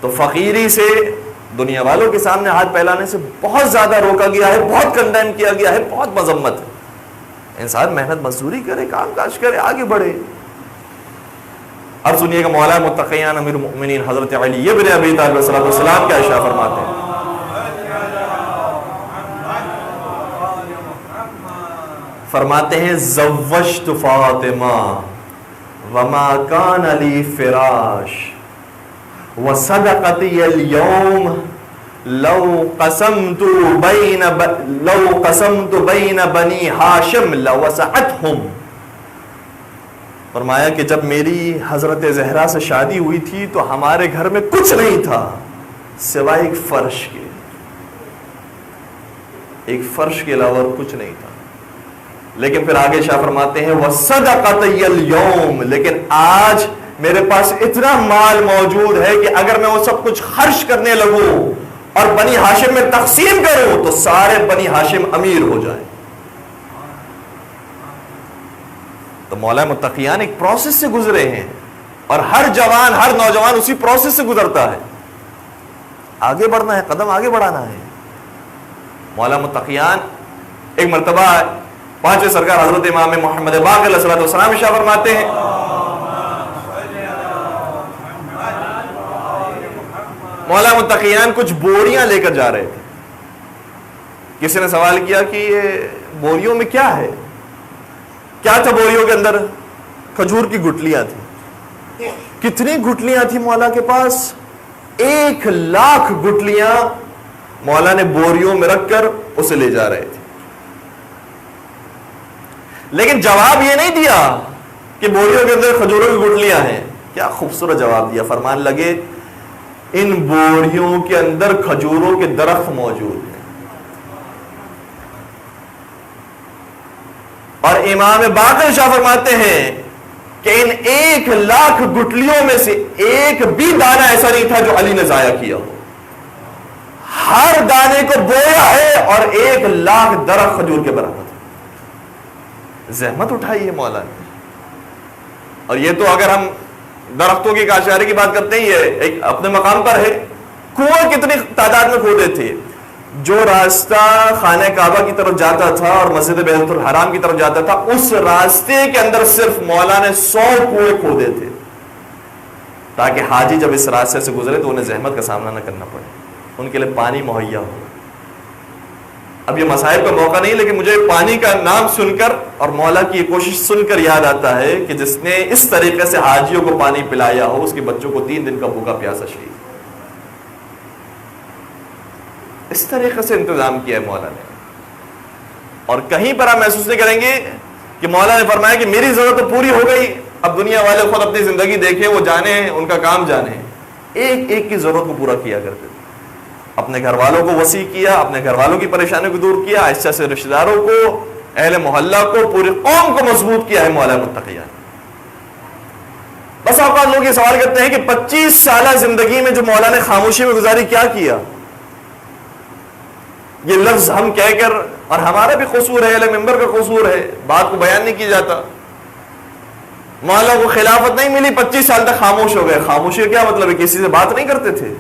تو فقیری سے دنیا والوں کے سامنے ہاتھ پھیلانے سے بہت زیادہ روکا گیا ہے، بہت کنڈیم کیا گیا ہے، بہت مذمت ہے۔ انسان محنت مزدوری کرے، کام کاج کرے، آگے بڑھے۔ اب سنیے گا مولا متقیان امیر المؤمنین حضرت علی ابن ابی طالب علیہ السلام کیا ارشاد فرماتے ہیں۔ فرماتے ہیں زوجت فاطمہ وما کان لی فراش وصدقتی اليوم لو قسمت بین بنی ہاشم لوسعتہم۔ فرمایا کہ جب میری حضرت زہرا سے شادی ہوئی تھی تو ہمارے گھر میں کچھ نہیں تھا سوائے ایک فرش کے، ایک فرش کے علاوہ اور کچھ نہیں تھا۔ لیکن پھر آگے شاہ فرماتے ہیں وصدقتی اليوم، لیکن آج میرے پاس اتنا مال موجود ہے کہ اگر میں وہ سب کچھ خرچ کرنے لگوں اور بنی ہاشم میں تقسیم کروں تو سارے بنی ہاشم امیر ہو جائیں۔ تو مولا متقیان ایک پروسیس سے گزرے ہیں، اور ہر جوان، ہر نوجوان اسی پروسیس سے گزرتا ہے۔ آگے بڑھنا ہے، قدم آگے بڑھانا ہے۔ مولا متقیان ایک مرتبہ پانچویں سرکار حضرت امام محمد باقر علیہ الصلوۃ والسلام ارشاد فرماتے ہیں مولا متقیان کچھ بوریاں لے کر جا رہے تھے۔ کسی نے سوال کیا کہ یہ بوریوں میں کیا ہے؟ کیا تھا بوریوں کے اندر؟ کھجور کی گٹلیاں تھیں۔ کتنی گٹلیاں تھیں مولا کے پاس؟ 1,00,000 گٹلیاں مولا نے بوریوں میں رکھ کر اسے لے جا رہے تھے۔ لیکن جواب یہ نہیں دیا کہ بوریوں کے اندر کھجوروں کی گٹلیاں ہیں۔ کیا خوبصورت جواب دیا، فرمان لگے ان بوریوں کے اندر کھجوروں کے درخت موجود ہیں، اور امام باقر شاہ فرماتے ہیں کہ ان 1,00,000 گٹلیوں میں سے ایک بھی دانہ ایسا نہیں تھا جو علی نے ضائع کیا ہو۔ ہر دانے کو بویا ہے اور 1,00,000 درخت کھجور کے برابر۔ زحمت اٹھائی ہے مولا نے۔ اور یہ تو اگر ہم درختوں کی کاشتکاری کی بات کرتے ہیں، یہ ایک اپنے مقام پر ہے۔ کنویں کتنی تعداد میں کھودے تھے؟ جو راستہ خانہ کعبہ کی طرف جاتا تھا اور مسجد بیت الحرام کی طرف جاتا تھا، اس راستے کے اندر صرف مولا نے 100 کنویں کھودے تھے، تاکہ حاجی جب اس راستے سے گزرے تو انہیں زحمت کا سامنا نہ کرنا پڑے، ان کے لیے پانی مہیا ہو۔ اب یہ مسائل کا موقع نہیں، لیکن مجھے پانی کا نام سن کر اور مولا کی یہ کوشش سن کر یاد آتا ہے کہ جس نے اس طریقے سے حاجیوں کو پانی پلایا ہو، اس کے بچوں کو 3 دن کا بھوکا پیاسا شہید، اس طریقے سے انتظام کیا ہے مولا نے۔ اور کہیں پر آپ محسوس نہیں کریں گے کہ مولا نے فرمایا کہ میری ضرورت تو پوری ہو گئی، اب دنیا والے خود اپنی زندگی دیکھیں، وہ جانے ان کا کام جانے۔ ایک ایک کی ضرورت کو پورا کیا کرتے تھے، اپنے گھر والوں کو وسیع کیا، اپنے گھر والوں کی پریشانیوں کو دور کیا، آہستہ سے رشتہ داروں کو، اہل محلہ کو، پوری قوم کو مضبوط کیا ہے مولا متقیان۔ بس اوقات لوگ یہ سوال کرتے ہیں کہ 25 سالہ زندگی میں جو مولا نے خاموشی میں گزاری، کیا کیا؟ یہ لفظ ہم کہہ کر، اور ہمارا بھی قصور ہے، اہل منبر کا قصور ہے، بات کو بیان نہیں کیا جاتا۔ مولا کو خلافت نہیں ملی، 25 سال تک خاموش ہو گئے۔ خاموشی کا کیا مطلب ہے؟ کسی سے بات نہیں کرتے تھے،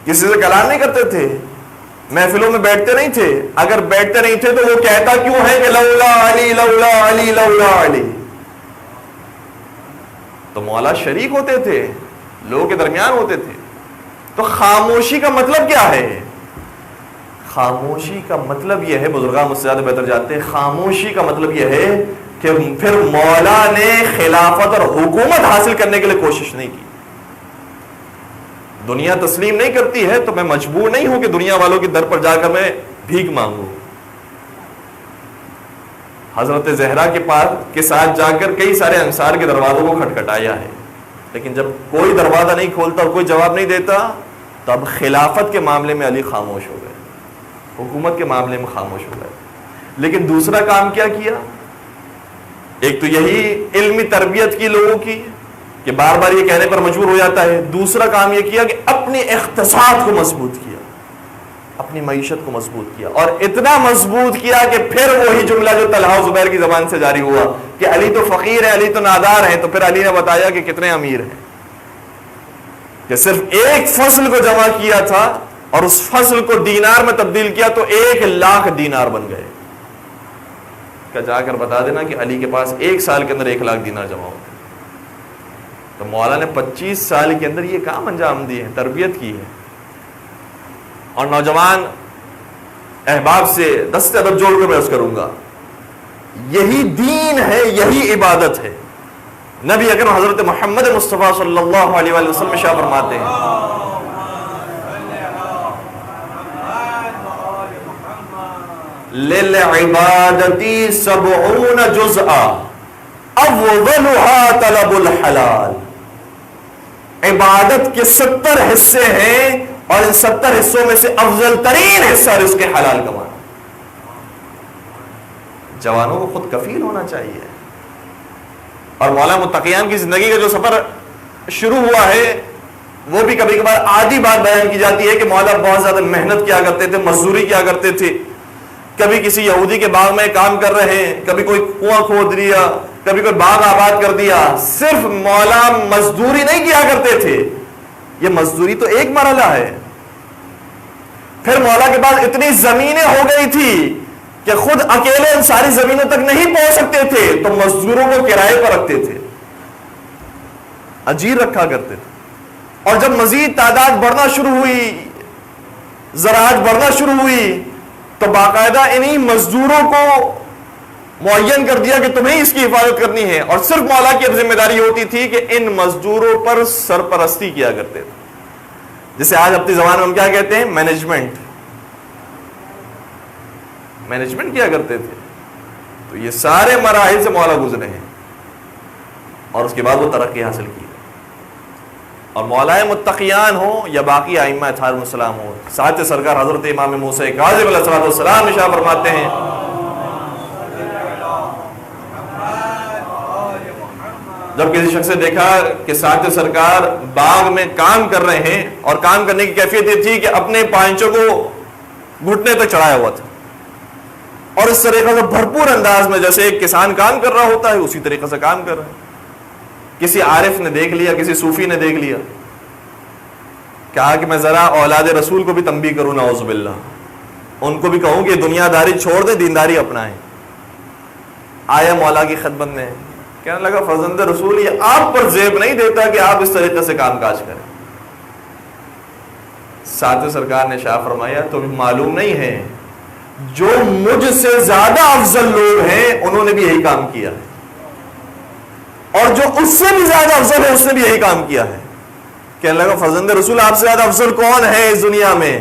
کسی سے کلام نہیں کرتے تھے، محفلوں میں بیٹھتے نہیں تھے۔ اگر بیٹھتے نہیں تھے تو وہ کہتا کیوں ہے کہ لولا علی لولا علی لولا علی؟ تو مولا شریک ہوتے تھے، لوگوں کے درمیان ہوتے تھے۔ تو خاموشی کا مطلب کیا ہے؟ خاموشی کا مطلب یہ ہے، بزرگان مجھ سے زیادہ بہتر جانتے ہیں، خاموشی کا مطلب یہ ہے کہ پھر مولا نے خلافت اور حکومت حاصل کرنے کے لیے کوشش نہیں کی۔ دنیا تسلیم نہیں کرتی ہے تو میں مجبور نہیں ہوں کہ دنیا والوں کے در پر جا کر میں بھیک مانگوں۔ حضرت زہرا کے پاس کے ساتھ جا کر کئی سارے انصار کے دروازوں کو کھٹکھٹایا ہے، لیکن جب کوئی دروازہ نہیں کھولتا اور کوئی جواب نہیں دیتا، تب خلافت کے معاملے میں علی خاموش ہو گئے، حکومت کے معاملے میں خاموش ہو گئے۔ لیکن دوسرا کام کیا کیا؟ ایک تو یہی علمی تربیت کی لوگوں کی کہ بار بار یہ کہنے پر مجبور ہو جاتا ہے، دوسرا کام یہ کیا کہ اپنے اقتصاد کو مضبوط کیا، اپنی معیشت کو مضبوط کیا، اور اتنا مضبوط کیا کہ پھر وہی جملہ جو طلحہ و زبیر کی زبان سے جاری ہوا کہ علی تو فقیر ہے، علی تو نادار ہے، تو پھر علی نے بتایا کہ کتنے امیر ہیں۔ کہ صرف ایک فصل کو جمع کیا تھا اور اس فصل کو دینار میں تبدیل کیا تو 1,00,000 دینار بن گئے. کہ جا کر بتا دینا کہ علی کے پاس 1 سال کے اندر 1,00,000 دینار جمع ہو گئے. تو مولا نے 25 سال کے اندر یہ کام انجام دیے ہیں, تربیت کی ہے. اور نوجوان احباب سے دست ادب جوڑ کر میں عرض کروں گا, یہی دین ہے, یہی عبادت ہے. نبی اکرم حضرت محمد مصطفیٰ صلی اللہ علیہ وآلہ وسلم شاہ فرماتے ہیں, لِلْعِبَادَةِ 70 جُزْءًا أَفْضَلُهَا طَلَبُ الْحَلَالِ. عبادت کے 70 حصے ہیں اور ان 70 حصوں میں سے افضل ترین حصہ رزق حلال کمانا. جوانوں کو خود کفیل ہونا چاہیے. اور مولا متقیان کی زندگی کا جو سفر شروع ہوا ہے وہ بھی کبھی کبھار آدھی بات بیان کی جاتی ہے کہ مولا بہت زیادہ محنت کیا کرتے تھے, مزدوری کیا کرتے تھے. کبھی کسی یہودی کے باغ میں کام کر رہے ہیں, کبھی کوئی کنواں کھود دیا, کبھی کوئی باغ آباد کر دیا. صرف مولا مزدوری نہیں کیا کرتے تھے, یہ مزدوری تو ایک مرحلہ ہے. پھر مولا کے پاس اتنی زمینیں ہو گئی تھی کہ خود اکیلے ان ساری زمینوں تک نہیں پہنچ سکتے تھے تو مزدوروں کو کرائے پر رکھتے تھے, اجیر رکھا کرتے تھے. اور جب مزید تعداد بڑھنا شروع ہوئی, زراعت بڑھنا شروع ہوئی, تو باقاعدہ انہی مزدوروں کو معین کر دیا کہ تمہیں اس کی حفاظت کرنی ہے. اور صرف مولا کی اب ذمہ داری ہوتی تھی کہ ان مزدوروں پر سرپرستی کیا کرتے تھے, جسے آج اپنی زبان میں ہم کیا کہتے ہیں, مینجمنٹ کیا کرتے تھے. تو یہ سارے مراحل سے مولا گزرے ہیں اور اس کے بعد وہ ترقی حاصل کی. اور مولا متقیان ہو یا باقی ائمہ اطہار السلام ہو, ساتھ سرکار حضرت امام موسیٰ کاظم علیہ السلام ارشاد فرماتے ہیں, جب کسی شخص نے دیکھا کہ ساتھ سرکار باغ میں کام کر رہے ہیں اور کام کرنے کی کیفیت یہ تھی کہ اپنے پائنچوں کو گھٹنے تک چڑھایا ہوا تھا, اور اس طریقے سے بھرپور انداز میں جیسے ایک کسان کام کر رہا ہوتا ہے اسی طریقے سے کام کر رہے ہیں. کسی عارف نے دیکھ لیا, کسی صوفی نے دیکھ لیا, کہا کہ میں ذرا اولاد رسول کو بھی تنبیہ کروں, نعوذ باللہ, ان کو بھی کہوں کہ دنیا داری چھوڑ دیں, دینداری اپنائیں. آیا مولا کی خدمت میں, کہنے لگا فرزند رسول یہ آپ پر زیب نہیں دیتا کہ آپ اس طریقے سے کام کاج کریں. ساتھ سرکار نے شاہ فرمایا تمہیں معلوم نہیں ہے جو مجھ سے زیادہ افضل لوگ ہیں انہوں نے بھی یہی کام کیا ہے, اور جو اس سے بھی زیادہ افضل ہے اس نے بھی یہی کام کیا ہے. کہنے لگا فرزند رسول آپ سے زیادہ افضل کون ہے اس دنیا میں؟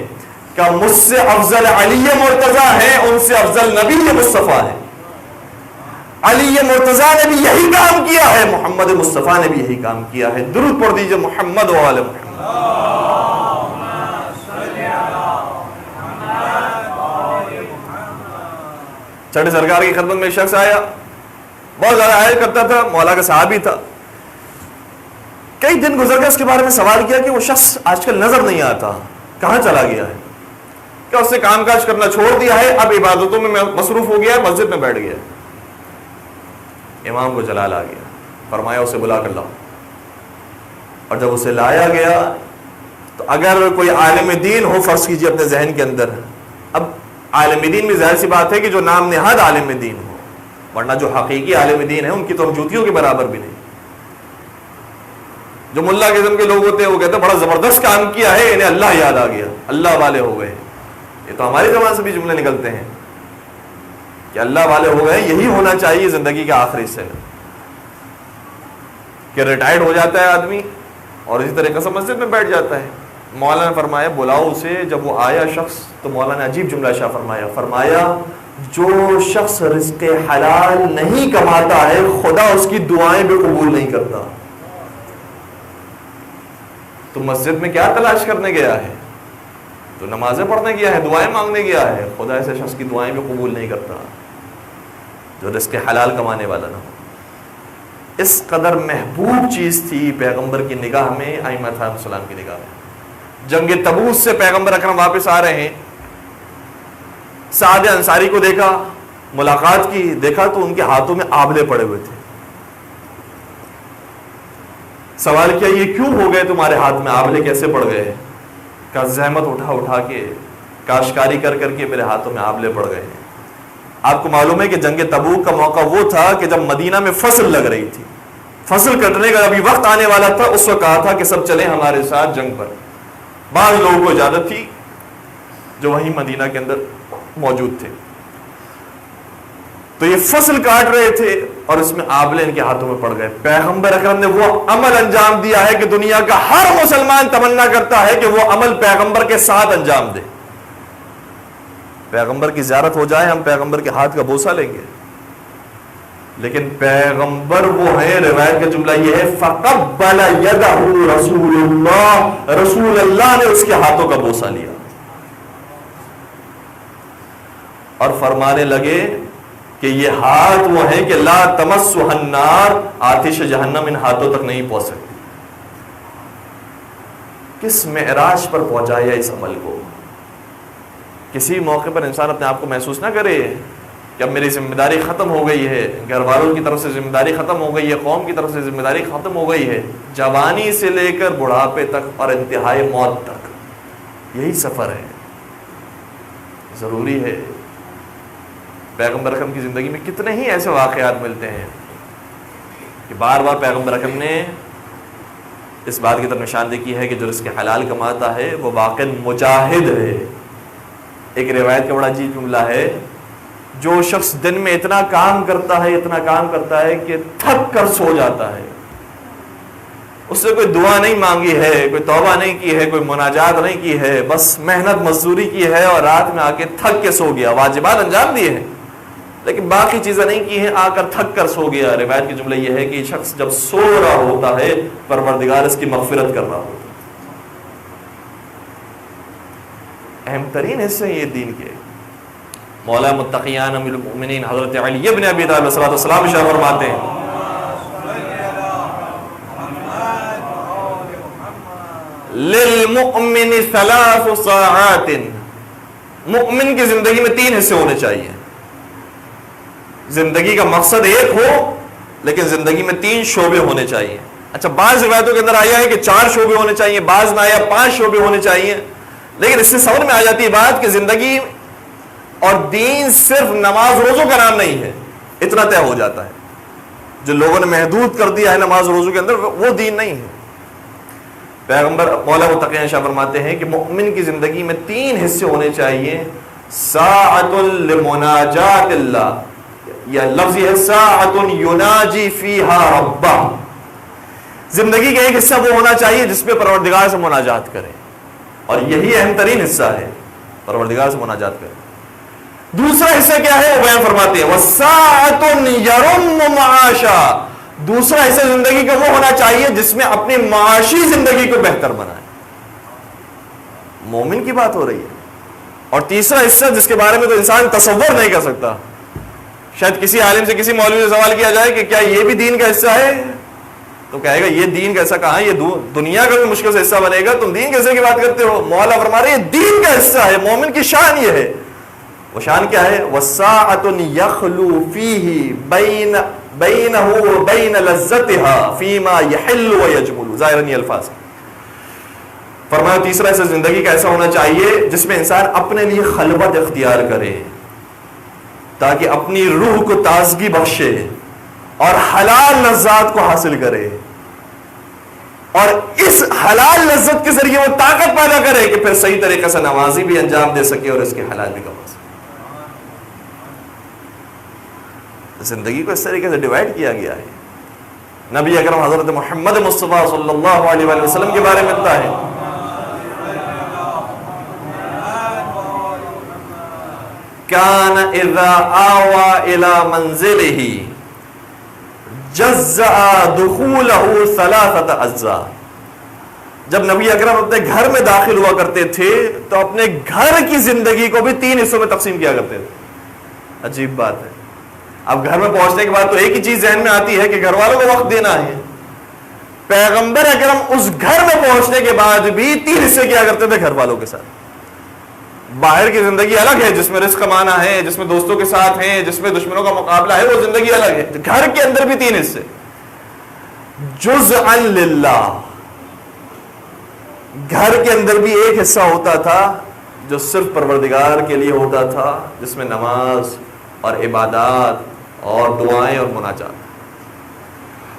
کہ مجھ سے افضل علی مرتضیٰ ہے, ان سے افضل نبی مصطفیٰ ہے. علی مرتضیٰ نے بھی یہی کام کیا ہے, محمد مصطفیٰ نے بھی یہی کام کیا ہے. درود پڑھ دیجئے محمد و آل محمد. چھٹے سرکار کی خدمت میں ایک شخص آیا, بہت زیادہ آیا کرتا تھا, مولا کا صحابی تھا. کئی دن گزر گئے, اس کے بارے میں سوال کیا کہ وہ شخص آج کل نظر نہیں آتا, کہاں چلا گیا ہے؟ کیا اس نے کام کاج کرنا چھوڑ دیا ہے, اب عبادتوں میں مصروف ہو گیا ہے, مسجد میں بیٹھ گیا. امام کو جلال آ گیا, فرمایا اسے بلا کر لاؤ. اور جب اسے لایا گیا تو اگر کوئی عالم دین ہو, فرض کیجیے اپنے ذہن کے اندر, اب عالم دین بھی ظاہر سی بات ہے کہ جو نام نہاد عالم دین ہو, ورنہ جو حقیقی عالم دین ہے ان کی تو ہم جوتیوں کے برابر بھی نہیں. جو ملا قسم کے لوگ ہوتے ہیں وہ کہتے ہیں بڑا زبردست کام کیا ہے, انہیں اللہ یاد آ گیا, اللہ والے ہو گئے. یہ تو ہماری زبان سے بھی جملے نکلتے ہیں کہ اللہ والے ہو گئے. یہی ہونا چاہیے زندگی کے آخری حصے میں, کہ ریٹائرڈ ہو جاتا ہے آدمی اور اسی طریقے سے مسجد میں بیٹھ جاتا ہے. مولانا نے فرمایا بلاؤ اسے. جب وہ آیا شخص تو مولانا نے عجیب جملہ شاہ فرمایا جو شخص رزق حلال نہیں کماتا ہے خدا اس کی دعائیں بھی قبول نہیں کرتا. تو مسجد میں کیا تلاش کرنے گیا ہے؟ تو نمازیں پڑھنے گیا ہے, دعائیں مانگنے گیا ہے. خدا ایسے شخص کی دعائیں بھی قبول نہیں کرتا جو رزق حلال کمانے والا نہ ہو. اس قدر محبوب چیز تھی پیغمبر کی نگاہ میں, ائمہ علیہ السلام کی نگاہ میں. جنگ تبوک سے پیغمبر اکرم واپس آ رہے ہیں, سعد انصاری کو دیکھا, ملاقات کی, دیکھا تو ان کے ہاتھوں میں آبلے پڑے ہوئے تھے. سوال کیا یہ کیوں ہو گئے تمہارے ہاتھ میں، آبلے کیسے پڑ گئے؟ کہا زحمت اٹھا کے کاشتکاری کر کے میرے ہاتھوں میں آبلے پڑ گئے ہیں۔ آپ کو معلوم ہے کہ جنگ تبوک کا موقع وہ تھا کہ جب مدینہ میں فصل لگ رہی تھی، فصل کٹنے کا ابھی وقت آنے والا تھا، اس وقت کہا تھا کہ سب چلیں ہمارے ساتھ جنگ پر۔ بعض لوگوں کو اجازت تھی جو وہیں مدینہ کے اندر موجود تھے، تو یہ فصل کاٹ رہے تھے اور اس میں آبلے ان کے ہاتھوں میں پڑ گئے۔ پیغمبر اکرم نے وہ عمل انجام دیا ہے کہ دنیا کا ہر مسلمان تمنا کرتا ہے کہ وہ عمل پیغمبر کے ساتھ انجام دے۔ پیغمبر کی زیارت ہو جائے، ہم پیغمبر کے ہاتھ کا بوسہ لیں گے، لیکن پیغمبر وہ ہے، روایت کا جملہ یہ ہے فَقَبَّلَ يَدَهُ رسول اللہ، رسول اللہ نے اس کے ہاتھوں کا بوسہ لیا اور فرمانے لگے کہ یہ ہاتھ وہ ہیں کہ لا تمسها النار، آتش جہنم ان ہاتھوں تک نہیں پہنچ سکتی۔ کس معراج پر پہنچایا اس عمل کو؟ کسی موقع پر انسان اپنے آپ کو محسوس نہ کرے کہ اب میری ذمہ داری ختم ہو گئی ہے، گھر والوں کی طرف سے ذمہ داری ختم ہو گئی ہے، قوم کی طرف سے ذمہ داری ختم ہو گئی ہے، جوانی سے لے کر بڑھاپے تک اور انتہائی موت تک یہی سفر ہے۔ ضروری ہے۔ پیغمبر اکرم کی زندگی میں کتنے ہی ایسے واقعات ملتے ہیں کہ بار بار پیغمبر اکرم نے اس بات کی طرف نشاندہی کی ہے کہ جو رزق حلال کماتا ہے وہ واقعی مجاہد ہے۔ ایک روایت کا بڑا عجیب جملہ ہے، جو شخص دن میں اتنا کام کرتا ہے کہ تھک کر سو جاتا ہے، اس سے کوئی دعا نہیں مانگی ہے، کوئی توبہ نہیں کی ہے، کوئی مناجات نہیں کی ہے، بس محنت مزدوری کی ہے اور رات میں آ کے تھک کے سو گیا، واجبات انجام دیے ہیں لیکن باقی چیزیں نہیں کی ہیں، آ کر تھک کر سو گیا۔ روایت کی جملہ یہ ہے کہ یہ شخص جب سو رہا ہوتا ہے پروردگار اس کی مغفرت کر رہا ہوتا ہے۔ اہم ترین حصے یہ دین کے۔ مولا متقیان امیر المؤمنین حضرت علی ابن ابی طالب صلی اللہ علیہ وسلم ارشاد فرماتے ہیں للمؤمن 3 ساعات، مؤمن کی زندگی میں 3 حصے ہونے چاہیے۔ زندگی کا مقصد ایک ہو لیکن زندگی میں 3 شعبے ہونے چاہیے۔ اچھا، بعض روایتوں کے اندر آیا ہے کہ 4 شعبے ہونے چاہیے، بعض میں آیا 5 شعبے ہونے چاہیے، لیکن اس سے سمجھ میں آ جاتی ہے بات کہ زندگی اور دین صرف نماز روزوں کا نام نہیں ہے، اتنا طے ہو جاتا ہے۔ جو لوگوں نے محدود کر دیا ہے نماز روزوں کے اندر وہ دین نہیں ہے۔ پیغمبر مولا متقی شاہ فرماتے ہیں کہ مومن کی زندگی میں 3 حصے ہونے چاہیے۔ ساعۃ لمناجات اللہ، یا لفظ ہے ساعۃ یناجی فیہا ربہ، زندگی کا ایک حصہ وہ ہونا چاہیے جس میں پروردگار سے مناجات کرے، اور یہی اہم ترین حصہ ہے، پروردگار سے مناجات کرے۔ دوسرا حصہ کیا ہے وہ بیان فرماتے ہیں وَسَاعَةٌ يَرُمُّ مَعَاشًا، دوسرا حصہ زندگی کا وہ ہونا چاہیے جس میں اپنی معاشی زندگی کو بہتر بنائے، مومن کی بات ہو رہی ہے۔ اور تیسرا حصہ جس کے بارے میں تو انسان تصور نہیں کر سکتا، شاید کسی عالم سے کسی مولوی سے سوال کیا جائے کہ کیا یہ بھی دین کا حصہ ہے، تو کہے گا یہ دین کا حصہ کہاں، یہ دنیا کا بھی مشکل سے حصہ بنے گا، تم دین کیسے کی بات کرتے ہو؟ مولا فرما رہے یہ دین کا حصہ ہے، مومن کی شان یہ ہے۔ وہ شان کیا ہے؟ وَسَاعَةٌ يَخْلُو فِيهِ بَيْنَهُ وَبَيْنَ لَذَّتِهَا فِيمَا يَحِلُّ وَيَجْمُلُ، ظاہراً یہ الفاظ فرمایا تیسرا حصہ زندگی کا ایسا ہونا چاہیے جس میں انسان اپنے لیے خلوت اختیار کرے تاکہ اپنی روح کو تازگی بخشے اور حلال لذات کو حاصل کرے، اور اس حلال لذت کے ذریعے وہ طاقت پیدا کرے کہ پھر صحیح طریقے سے نمازی بھی انجام دے سکے اور اس کے حلال بھی کما سکے۔ زندگی کو اس طریقے سے ڈیوائڈ کیا گیا ہے۔ نبی اکرم حضرت محمد مصطفیٰ صلی اللہ علیہ وآلہ وسلم کے بارے میں ملتا ہے کان اذا آوى الى منزله جزأ دخوله 3 اجزاء، جب نبی اکرم اپنے گھر میں داخل ہوا کرتے تھے تو اپنے گھر کی زندگی کو بھی 3 حصوں میں تقسیم کیا کرتے تھے۔ عجیب بات ہے، اب گھر میں پہنچنے کے بعد تو ایک ہی چیز ذہن میں آتی ہے کہ گھر والوں کو وقت دینا ہے۔ پیغمبر اکرم اس گھر میں پہنچنے کے بعد بھی 3 حصے کیا کرتے تھے گھر والوں کے ساتھ۔ باہر کی زندگی الگ ہے جس میں رزق کمانا ہے، جس میں دوستوں کے ساتھ ہیں، جس میں دشمنوں کا مقابلہ ہے، وہ زندگی الگ ہے۔ گھر کے اندر بھی 3 حصے۔ جزءا للہ، گھر کے اندر بھی ایک حصہ ہوتا تھا جو صرف پروردگار کے لیے ہوتا تھا، جس میں نماز اور عبادات اور دعائیں اور مناجات،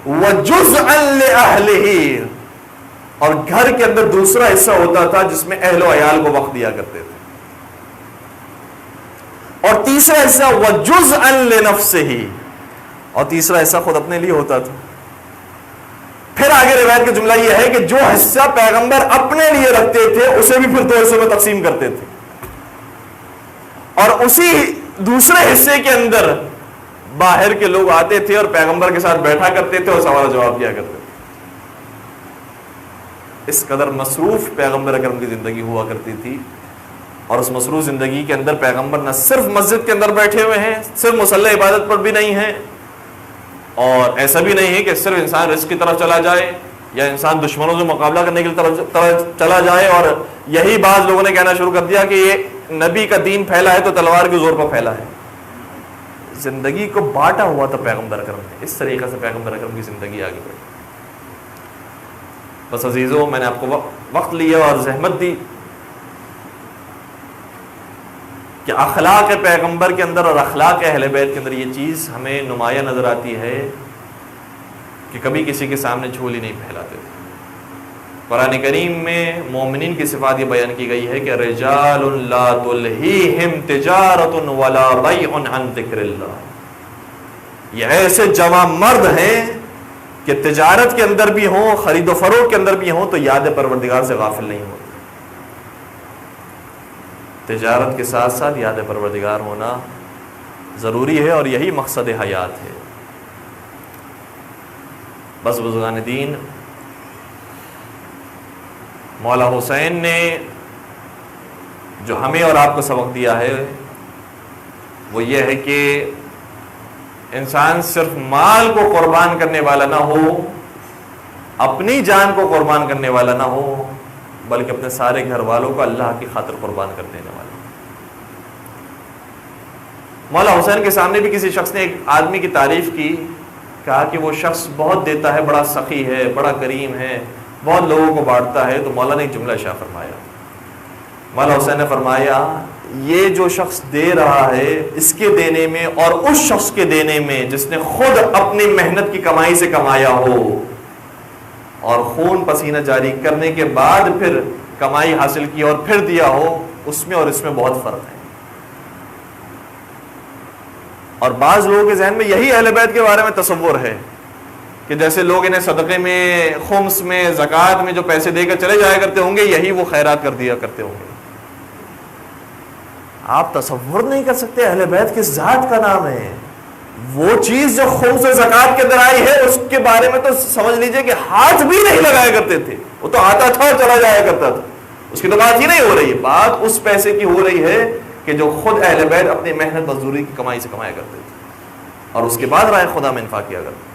وجزءا لأہلہ، اور گھر کے اندر دوسرا حصہ ہوتا تھا جس میں اہل و عیال کو وقت دیا کرتے تھے، اور تیسرا حصہ وجزءا لنفسہ، اور تیسرا حصہ خود اپنے لیے ہوتا تھا۔ پھر آگے روایت کا جملہ یہ ہے کہ جو حصہ پیغمبر اپنے لیے رکھتے تھے اسے بھی پھر دو حصوں میں تقسیم کرتے تھے، اور اسی دوسرے حصے کے اندر باہر کے لوگ آتے تھے اور پیغمبر کے ساتھ بیٹھا کرتے تھے اور سوال جواب کیا کرتے تھے۔ اس قدر مصروف پیغمبر اکرم کی زندگی ہوا کرتی تھی، اور اس مصروف زندگی کے اندر پیغمبر نہ صرف مسجد کے اندر بیٹھے ہوئے ہیں، صرف مصلی عبادت پر بھی نہیں ہیں، اور ایسا بھی نہیں ہے کہ صرف انسان رزق کی طرف چلا جائے یا انسان دشمنوں سے مقابلہ کرنے کی طرف چلا جائے، اور یہی بعض لوگوں نے کہنا شروع کر دیا کہ یہ نبی کا دین پھیلا ہے تو تلوار کے زور پر پھیلا ہے۔ زندگی کو بانٹا ہوا تھا پیغمبر اکرم نے، اس طریقے سے پیغمبر اکرم کی زندگی آگے بڑھی۔ بس عزیزوں، میں نے آپ کو وقت لیا اور زحمت دی کہ اخلاق پیغمبر کے اندر اور اخلاق اہل بیت کے اندر یہ چیز ہمیں نمایاں نظر آتی ہے کہ کبھی کسی کے سامنے جھولی نہیں پھیلاتے تھے۔ قرآن کریم میں مومنین کی صفات یہ بیان کی گئی ہے کہ رجال لا تلہیہم تجارت ولا بیع عن ذکر اللہ، یہ ایسے جوان مرد ہیں کہ تجارت کے اندر بھی ہوں، خرید و فروخت کے اندر بھی ہوں تو یاد پروردگار سے غافل نہیں ہوتے۔ تجارت کے ساتھ ساتھ یاد پروردگار ہونا ضروری ہے، اور یہی مقصد حیات ہے۔ بس بزرگان دین، مولا حسین نے جو ہمیں اور آپ کو سبق دیا ہے وہ یہ ہے کہ انسان صرف مال کو قربان کرنے والا نہ ہو، اپنی جان کو قربان کرنے والا نہ ہو، بلکہ اپنے سارے گھر والوں کو اللہ کی خاطر قربان کر دینے والا۔ مولا حسین کے سامنے بھی کسی شخص نے ایک آدمی کی تعریف کی، کہا کہ وہ شخص بہت دیتا ہے، بڑا سخی ہے، بڑا کریم ہے، بہت لوگوں کو بانٹتا ہے۔ تو مولا نے ایک جملہ ارشاد فرمایا، مولا حسین نے فرمایا یہ جو شخص دے رہا ہے اس کے دینے میں اور اس شخص کے دینے میں جس نے خود اپنی محنت کی کمائی سے کمایا ہو اور خون پسینہ جاری کرنے کے بعد پھر کمائی حاصل کی اور پھر دیا ہو، اس میں اور اس میں بہت فرق ہے۔ اور بعض لوگوں کے ذہن میں یہی اہل بیت کے بارے میں تصور ہے کہ جیسے لوگ انہیں صدقے میں، خمس میں، زکوٰۃ میں جو پیسے دے کر چلے جایا کرتے ہوں گے، یہی وہ خیرات کر دیا کرتے ہوں گے۔ آپ تصور نہیں کر سکتے اہل بیت کس ذات کا نام ہے۔ وہ چیز جو خمس و زکوٰۃ کے اندر آئی ہے اس کے بارے میں تو سمجھ لیجئے کہ ہاتھ بھی نہیں لگایا کرتے تھے، وہ تو آتا تھا اور چلا جایا کرتا تھا، اس کی تو بات ہی نہیں ہو رہی ہے۔ بات اس پیسے کی ہو رہی ہے کہ جو خود اہل بیت اپنی محنت مزدوری کی کمائی سے کمایا کرتے تھے اور اس کے بعد راہ خدا میں انفاق کیا کرتے۔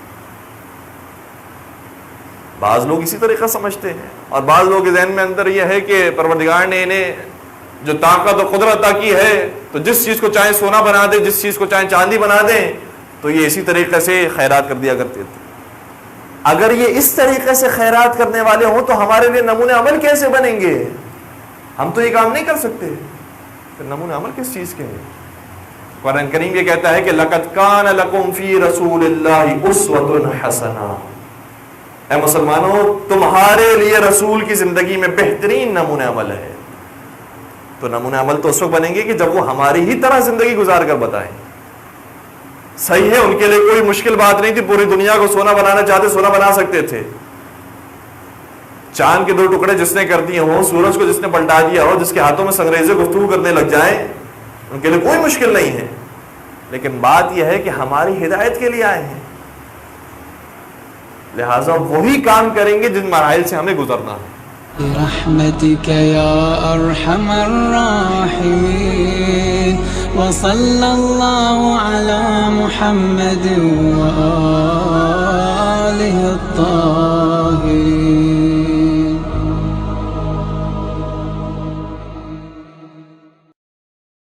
بعض لوگ اسی طریقہ سمجھتے ہیں، اور بعض لوگوں کے ذہن میں اندر یہ ہے کہ پروردگار نے انہیں جو طاقت و قدرت عطا کی ہے تو جس چیز کو چاہے سونا بنا دیں، جس چیز کو چاہے چاندی بنا دیں، تو یہ اسی طریقے سے خیرات کر دیا کرتے تھے۔ اگر یہ اس طریقے سے خیرات کرنے والے ہوں تو ہمارے لیے نمونہ عمل کیسے بنیں گے؟ ہم تو یہ کام نہیں کر سکتے، پھر نمونہ عمل کس چیز کے ہیں؟ قرآن کریم یہ کہتا ہے کہ لَقَدْ كَانَ لَكُمْ فِي رَسُولِ اللَّهِ أُسْوَةٌ حَسَنَةٌ، اے مسلمانوں تمہارے لیے رسول کی زندگی میں بہترین نمونہ عمل ہے۔ تو نمونہ عمل تو اس وقت بنیں گے کہ جب وہ ہماری ہی طرح زندگی گزار کر بتائیں۔ صحیح ہے، ان کے لیے کوئی مشکل بات نہیں تھی، پوری دنیا کو سونا بنانا چاہتے سونا بنا سکتے تھے۔ چاند کے 2 ٹکڑے جس نے کر دیے ہوں، سورج کو جس نے پلٹا دیا ہو، جس کے ہاتھوں میں سنگریزے گفتگو کرنے لگ جائیں، ان کے لیے کوئی مشکل نہیں ہے، لیکن بات یہ ہے کہ ہماری ہدایت کے لیے آئے ہیں، لہٰذا وہی کام کریں گے جن مراحل سے ہمیں گزرنا ہے۔ برحمتك يا أرحم الراحمين، وصلى الله على محمد وآله